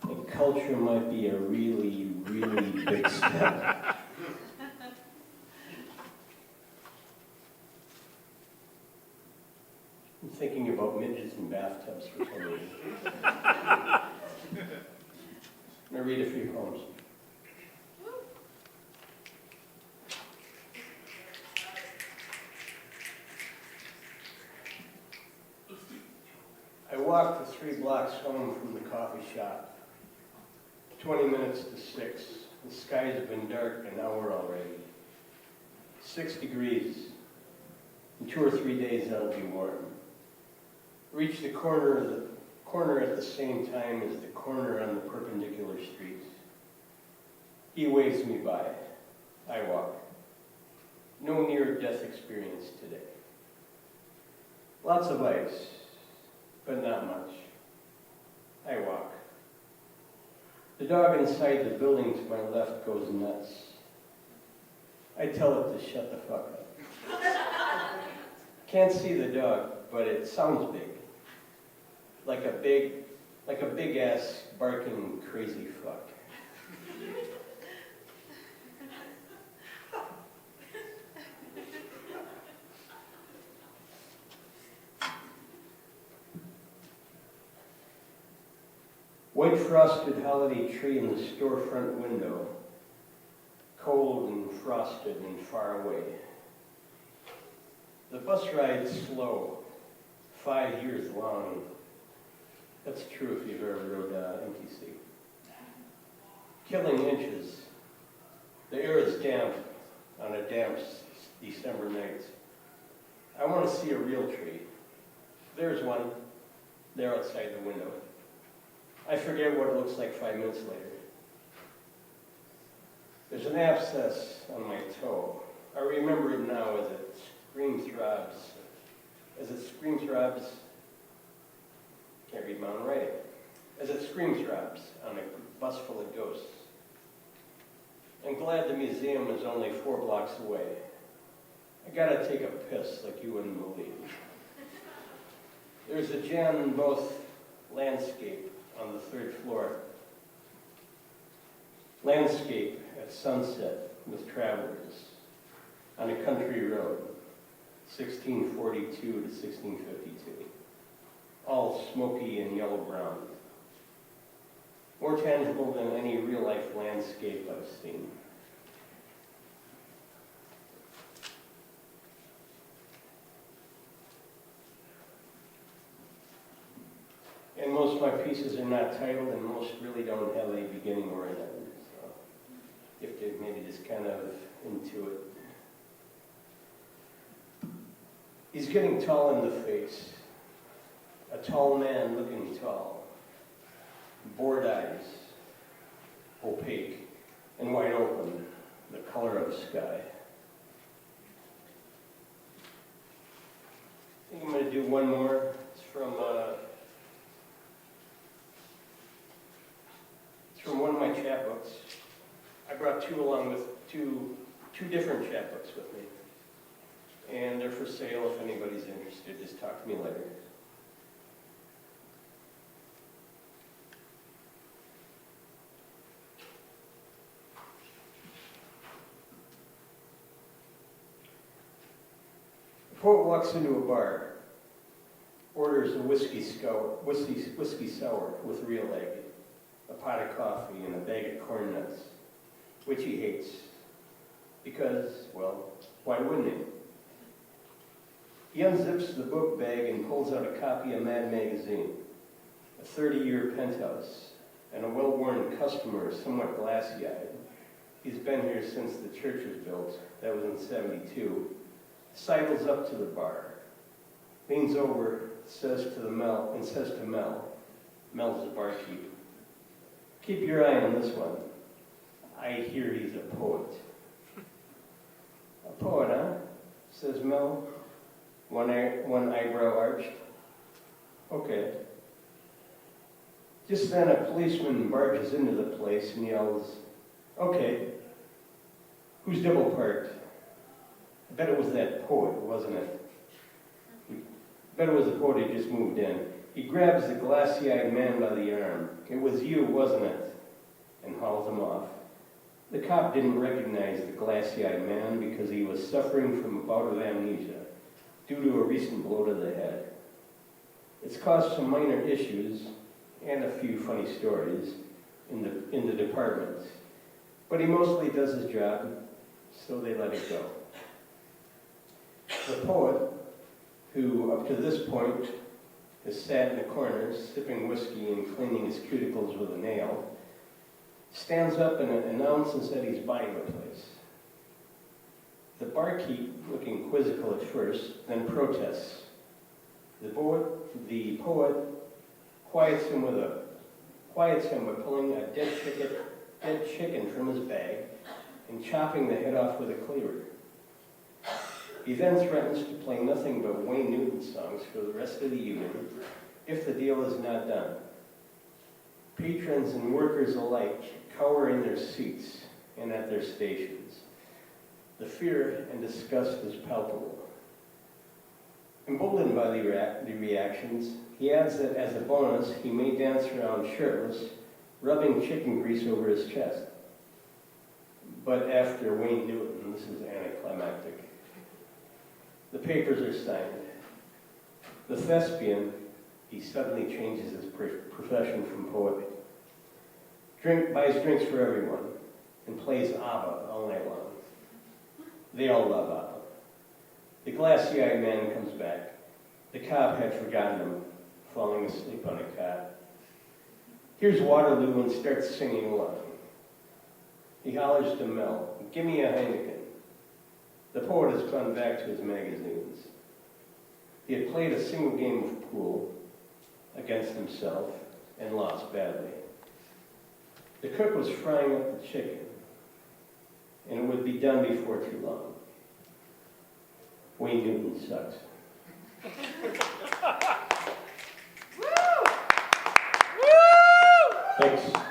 And culture might be a really, really big step. I'm thinking about midgets in bathtubs for some reason. I'm going to read a few poems. I walked the 3 blocks home from the coffee shop. 20 minutes to 6. The skies have been dark an hour already. 6 degrees. In 2 or 3 days that'll be warm. Reach the corner at the same time as the corner on the perpendicular street. He waves me by. I walk. No near-death experience today. Lots of ice, but not much. I walk. The dog inside the building to my left goes nuts. I tell it to shut the fuck up. Can't see the dog, but it sounds big. Like a big ass barking crazy fuck. White frosted holiday tree in the storefront window, cold and frosted and far away. The bus ride's slow, 5 years long. That's true if you've ever rode MTC. Killing inches. The air is damp on a damp December night. I want to see a real tree. There's one, there outside the window. I forget what it looks like 5 minutes later. There's an abscess on my toe. I remember it now as it scream throbs. As it scream throbs, can't read my own writing. As it scream throbs on a bus full of ghosts. I'm glad the museum is only 4 blocks away. I gotta take a piss like you wouldn't believe. There's a Jan Both landscape on the 3rd floor. Landscape at sunset with travelers on a country road, 1642 to 1652. All smoky and yellow-brown. More tangible than any real-life landscape I've seen. And most of my pieces are not titled, and most really don't have a beginning or an end. So you have to maybe just kind of into it. He's getting tall in the face. A tall man looking tall. Bored eyes, opaque and wide open, the color of sky. I think I'm going to do one more. It's from one of my chapbooks. I brought 2 along with two different chapbooks with me. And they're for sale if anybody's interested. Just talk to me later. The poet walks into a bar, orders a whiskey sour with real egg, a pot of coffee, and a bag of corn nuts, which he hates. Because, well, why wouldn't he? He unzips the book bag and pulls out a copy of Mad Magazine, a 30-year penthouse, and a well-worn customer, somewhat glassy-eyed. He's been here since the church was built. That was in '72. Sidles up to the bar, leans over, says to Mel, Mel's the barkeep, "Keep your eye on this one. I hear he's a poet." "A poet, huh?" says Mel, one eyebrow arched. "Okay." Just then a policeman barges into the place and yells, "Okay, who's double parked?" I bet it was that poet, wasn't it? I bet it was the poet who just moved in. He grabs the glassy-eyed man by the arm. "It was you, wasn't it?" and hauls him off. The cop didn't recognize the glassy-eyed man because he was suffering from a bout of amnesia due to a recent blow to the head. It's caused some minor issues and a few funny stories in the department, but he mostly does his job, so they let it go. The poet, who up to this point has sat in the corner sipping whiskey and cleaning his cuticles with a nail, stands up and announces that he's buying the place. The barkeep, looking quizzical at first, then protests. The poet quiets him by pulling a dead chicken from his bag and chopping the head off with a cleaver. He then threatens to play nothing but Wayne Newton songs for the rest of the evening if the deal is not done. Patrons and workers alike cower in their seats and at their stations. The fear and disgust is palpable. Emboldened by the reactions, he adds that as a bonus, he may dance around shirtless, rubbing chicken grease over his chest. But after Wayne Newton, this is anticlimactic. The papers are signed. The thespian, he suddenly changes his profession from poet. Buys drinks for everyone, and plays ABBA all night long. They all love ABBA. The glassy-eyed man comes back. The cop had forgotten him, falling asleep on a cot. Here's Waterloo and starts singing along. He hollers to Mel, "Give me a Heineken." The poet has gone back to his magazines. He had played a single game of pool against himself and lost badly. The cook was frying up the chicken, and it would be done before too long. Wayne Newton sucks. Woo! Woo! Thanks.